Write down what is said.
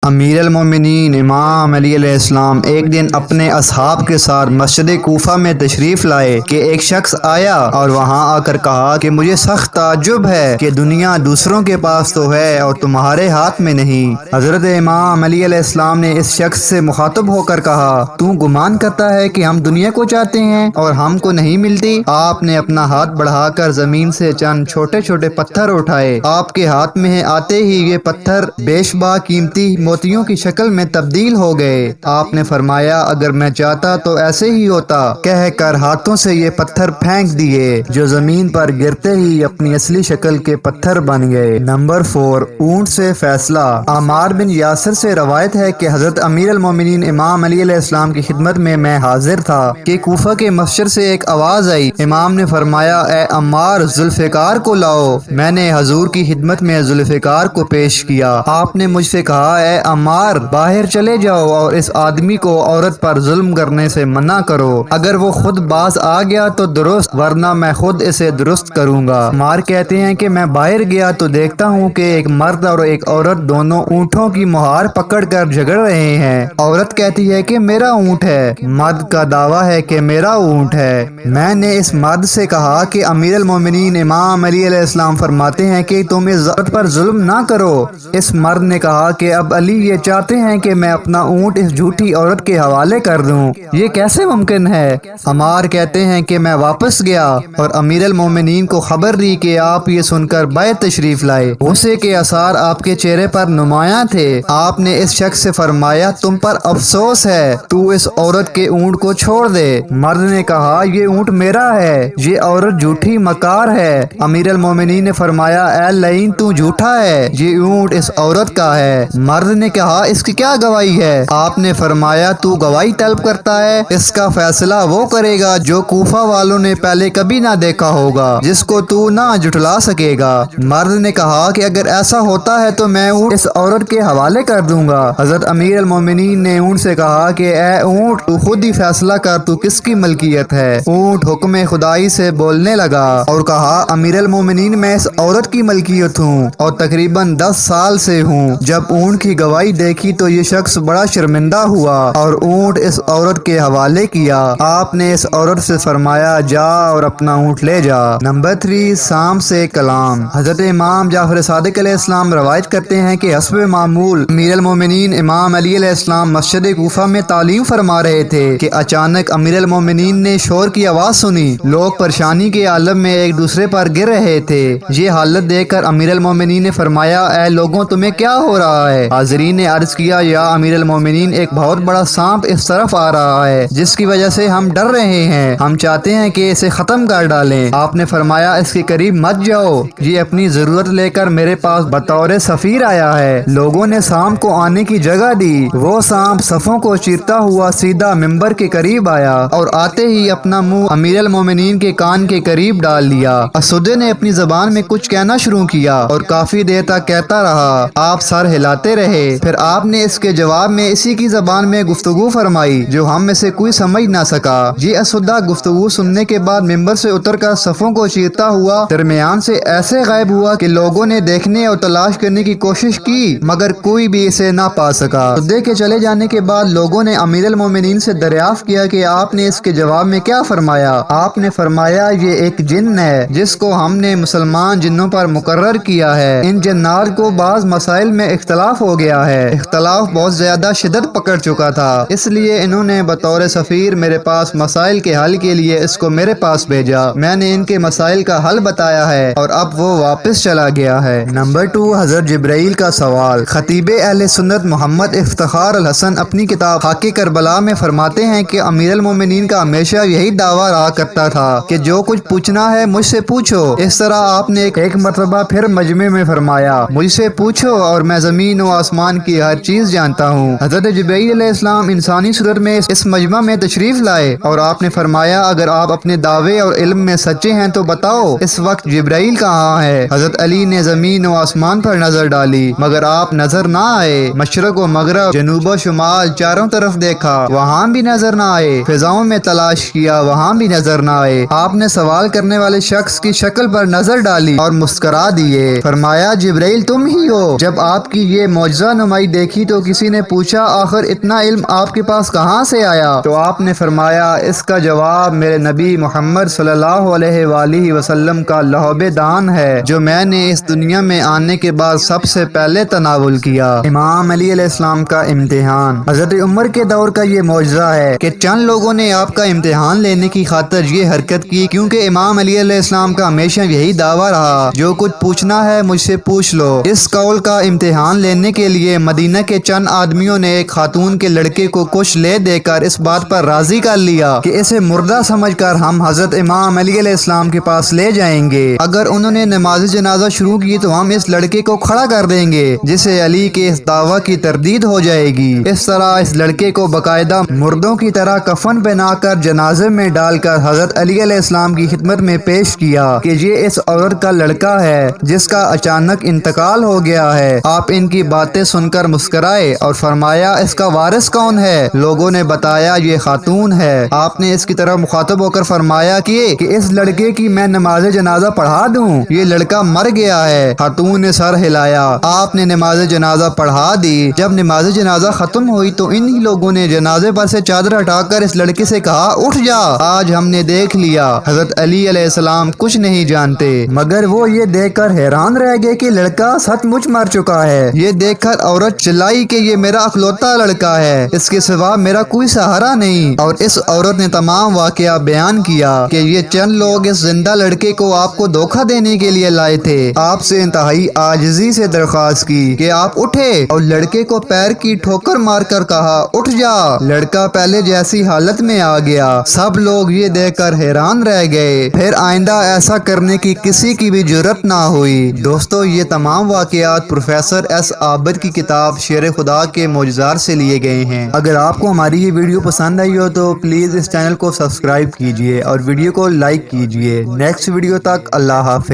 امیر المومنین امام علی علیہ السلام ایک دن اپنے اصحاب کے ساتھ مسجد کوفہ میں تشریف لائے کہ ایک شخص آیا اور وہاں آ کر کہا کہ مجھے سخت تعجب ہے کہ دنیا دوسروں کے پاس تو ہے اور تمہارے ہاتھ میں نہیں۔ حضرت امام علی علیہ السلام نے اس شخص سے مخاطب ہو کر کہا، تو گمان کرتا ہے کہ ہم دنیا کو چاہتے ہیں اور ہم کو نہیں ملتی؟ آپ نے اپنا ہاتھ بڑھا کر زمین سے چند چھوٹے چھوٹے پتھر اٹھائے۔ آپ کے ہاتھ میں آتے ہی یہ پتھر بیشبا قیمتی موتیوں کی شکل میں تبدیل ہو گئے۔ آپ نے فرمایا، اگر میں چاہتا تو ایسے ہی ہوتا، کہہ کر ہاتھوں سے یہ پتھر پھینک دیے جو زمین پر گرتے ہی اپنی اصلی شکل کے پتھر بن گئے۔ نمبر 4، اونٹ سے فیصلہ۔ عمار بن یاسر سے روایت ہے کہ حضرت امیر المومنین امام علی علیہ السلام کی خدمت میں حاضر تھا کہ کوفہ کے مسجد سے ایک آواز آئی۔ امام نے فرمایا، اے عمار، ذوالفقار کو لاؤ۔ میں نے حضور کی خدمت میں ذوالفقار کو پیش کیا۔ آپ نے مجھ سے کہا، اے عمار، باہر چلے جاؤ اور اس آدمی کو عورت پر ظلم کرنے سے منع کرو۔ اگر وہ خود باز آ گیا تو درست، ورنہ میں خود اسے درست کروں گا۔ عمار کہتے ہیں کہ میں باہر گیا تو دیکھتا ہوں کہ ایک مرد اور ایک عورت دونوں اونٹوں کی مہار پکڑ کر جھگڑ رہے ہیں۔ عورت کہتی ہے کہ میرا اونٹ ہے، مرد کا دعویٰ ہے کہ میرا اونٹ ہے۔ میں نے اس مرد سے کہا کہ امیر المومنین امام علی علیہ السلام فرماتے ہیں کہ تم اس عورت پر ظلم نہ کرو۔ اس مرد نے کہا کہ اب علی یہ چاہتے ہیں کہ میں اپنا اونٹ اس جھوٹی عورت کے حوالے کر دوں، یہ کیسے ممکن ہے؟ عمار کہتے ہیں کہ میں واپس گیا اور امیر المومنین کو خبر دی کہ آپ یہ سن کر بیت تشریف لائے۔ غصے کے آثار آپ کے چہرے پر نمایاں تھے۔ آپ نے اس شخص سے فرمایا، تم پر افسوس ہے، تو اس عورت کے اونٹ کو چھوڑ دے۔ مرد نے کہا، یہ اونٹ میرا ہے، یہ عورت جھوٹی مکار ہے۔ امیر المومنین نے فرمایا، اے لعین، تو جھوٹا ہے، یہ اونٹ اس عورت کا ہے۔ مرد نے کہا، اس کی کیا گواہی ہے؟ آپ نے فرمایا، تو گواہی طلب کرتا ہے، اس کا فیصلہ وہ کرے گا جو کوفہ والوں نے پہلے کبھی نہ دیکھا ہوگا، جس کو تو نہ جھٹلا سکے گا۔ مرد نے کہا کہ اگر ایسا ہوتا ہے تو میں اونٹ اس عورت کے حوالے کر دوں گا۔ حضرت امیر المومنین نے اونٹ سے کہا کہ اے اونٹ، تو خود ہی فیصلہ کر، تو کس کی ملکیت ہے؟ اونٹ حکم خدائی سے بولنے لگا اور کہا، امیر المومنین، میں اس عورت کی ملکیت ہوں اور تقریباً 10 سال سے ہوں۔ جب اونٹ کی گواہی دیکھی تو یہ شخص بڑا شرمندہ ہوا اور اونٹ اس عورت کے حوالے کیا۔ آپ نے اس عورت سے فرمایا، جا اور اپنا اونٹ لے جا۔ نمبر 3، سام سے کلام۔ حضرت امام جعفر صادق علیہ السلام روایت کرتے ہیں کہ حسب معمول امیر المومنین امام علی علیہ السلام مسجد کوفہ میں تعلیم فرما رہے تھے کہ اچانک امیر المومنین نے شور کی آواز سنی۔ لوگ پریشانی کے عالم میں ایک دوسرے پر گر رہے تھے۔ یہ حالت دیکھ کر امیر المومنین نے فرمایا، اے لوگوں، تمہیں کیا ہو رہا ہے؟ حاضرین نے عرض کیا، یا امیر المومنین، ایک بہت بڑا سانپ اس طرف آ رہا ہے جس کی وجہ سے ہم ڈر رہے ہیں، ہم چاہتے ہیں کہ اسے ختم کر ڈالیں۔ آپ نے فرمایا، اس کے قریب مت جاؤ، یہ اپنی ضرورت لے کر میرے پاس بطور سفیر آیا ہے۔ لوگوں نے سانپ کو آنے کی جگہ دی۔ وہ سانپ صفوں کو چیرتا ہوا سیدھا ممبر کے قریب آیا اور آتے ہی اپنا منہ امیر المومنین کے کان کے قریب ڈال لیا۔ اسودے نے اپنی زبان میں کچھ کہنا شروع کیا اور کافی دیر تک کہتا رہا۔ آپ سر ہلاتے رہے، پھر آپ نے اس کے جواب میں اسی کی زبان میں گفتگو فرمائی جو ہم میں سے کوئی سمجھ نہ سکا۔ یہ اسودہ گفتگو سننے کے بعد ممبر سے اتر کر صفوں کو چیرتا ہوا درمیان سے ایسے غائب ہوا کہ لوگوں نے دیکھنے اور تلاش کرنے کی کوشش کی مگر کوئی بھی اسے نہ پا سکا۔ اسودے کے چلے جانے کے بعد لوگوں نے امیر المومنین سے دریافت کیا کہ آپ نے اس کے جواب میں کیا فرمایا؟ آپ نے فرمایا، یہ ایک جن ہے جس کو ہم نے مسلمان جنوں پر مقرر کیا ہے۔ ان جنات کو بعض مسائل میں اختلاف ہو گیا ہے، اختلاف بہت زیادہ شدت پکڑ چکا تھا، اس لیے انہوں نے بطور سفیر میرے پاس مسائل کے حل کے لیے اس کو میرے پاس بھیجا۔ میں نے ان کے مسائل کا حل بتایا ہے اور اب وہ واپس چلا گیا ہے۔ نمبر 2، حضرت جبرائیل کا سوال۔ خطیب اہل سنت محمد افتخار الحسن اپنی کتاب خاک کربلا میں فرماتے ہیں کہ امیر المومنین کا ہمیشہ یہی دعویٰ رہا کرتا تھا کہ جو کچھ پوچھنا ہے مجھ سے پوچھو۔ اس طرح آپ نے ایک مرتبہ پھر مجمع میں فرمایا، مجھ سے پوچھو اور میں زمین و آسمان کی ہر چیز جانتا ہوں۔ حضرت جبرائیل علیہ السلام انسانی صورت میں اس مجمع میں تشریف لائے اور آپ نے فرمایا، اگر آپ اپنے دعوے اور علم میں سچے ہیں تو بتاؤ اس وقت جبرائیل کہاں ہے؟ حضرت علی نے زمین و آسمان پر نظر ڈالی مگر آپ نظر نہ آئے۔ مشرق و مغرب، جنوب و شمال، چاروں طرف دیکھا، وہاں بھی نظر نہ آئے۔ فضاؤں میں تلاش کیا، وہاں بھی نظر نہ آئے۔ آپ نے سوال کرنے والے شخص کی شکل پر نظر ڈالی اور مسکرا دیے، فرمایا، جبرائیل تم ہی ہو۔ جب آپ کی یہ معجزہ نمائی دیکھی تو کسی نے پوچھا آخر اتنا علم آپ کے پاس کہاں سے آیا؟ تو آپ نے فرمایا اس کا جواب میرے نبی محمد صلی اللہ علیہ وآلہ وسلم کا لہب دان ہے جو میں نے اس دنیا میں آنے کے بعد سب سے پہلے تناول کیا۔ امام علی علیہ السلام کا امتحان۔ حضرت عمر کے دور کا یہ معجزہ ہے کہ چند لوگوں نے آپ کا امتحان لینے کی خاطر یہ حرکت کی، کیونکہ امام علی علیہ السلام کا ہمیشہ یہی دعویٰ رہا جو کچھ پوچھنا ہے مجھ سے پوچھ لو۔ اس قول کا امتحان لینے کے لیے مدینہ کے چند آدمیوں نے ایک خاتون کے لڑکے کو کچھ لے دے کر اس بات پر راضی کر لیا کہ اسے مردہ سمجھ کر ہم حضرت امام علی علیہ السلام کے پاس لے جائیں گے۔ اگر انہوں نے نماز جنازہ شروع کی تو ہم اس لڑکے کو کھڑا کر دیں گے جس سے علی کے اس دعویٰ کی تردید ہو جائے گی۔ اس طرح اس لڑکے کو باقاعدہ مردوں کی طرح کفن پہنا کر جنازے میں ڈال کر حضرت علی علیہ السلام کی خدمت میں پیش کیا کہ یہ اس عورت کا لڑکا ہے جس کا اچانک انتقال ہو گیا ہے۔ آپ ان کی باتیں سن کر مسکرائے اور فرمایا اس کا وارث کون ہے؟ لوگوں نے بتایا یہ خاتون ہے۔ آپ نے اس کی طرف مخاطب ہو کر فرمایا کہ اس لڑکے کی میں نماز جنازہ پڑھا دوں، یہ لڑکا مر گیا ہے۔ خاتون نے سر ہلایا۔ آپ نے نماز جنازہ پڑھا دی۔ جب نماز جنازہ ختم ہوئی تو انہی لوگوں نے جنازے پر سے چادر ہٹا کر اس لڑکے سے کہا اٹھ جا، آج ہم نے دیکھ لیا حضرت علی علیہ السلام کچھ نہیں جانتے۔ مگر وہ یہ دیکھ کر حیران رہ گئے کہ لڑکا سچ مچ مر چکا ہے۔ یہ دیکھ کر عورت چلائی کہ یہ میرا اکلوتا لڑکا ہے، اس کے سوا میرا کوئی سہارا نہیں۔ اور اس عورت نے تمام واقعہ بیان کیا کہ یہ چند لوگ اس زندہ لڑکے کو آپ کو دھوکہ دینے کے لیے لائے تھے۔ آپ سے انتہائی عاجزی سے درخواست کی کہ آپ اٹھے اور لڑکے کو پیر کی ٹھوکر مار کر کہا اٹھ جا۔ لڑکا پہلے جیسی حالت میں آ گیا۔ سب لوگ یہ دیکھ کر حیران رہ گئے۔ پھر آئندہ ایسا کرنے کی کسی کی بھی جرت نہ ہوئی۔ دوستو یہ تمام واقعات پروفیسر ایس عابد کی کتاب شیر خدا کے معجزات سے لیے گئے ہیں۔ اگر آپ کو ہماری یہ ویڈیو پسند آئی ہو تو پلیز اس چینل کو سبسکرائب کیجئے اور ویڈیو کو لائک کیجئے۔ نیکسٹ ویڈیو تک اللہ حافظ۔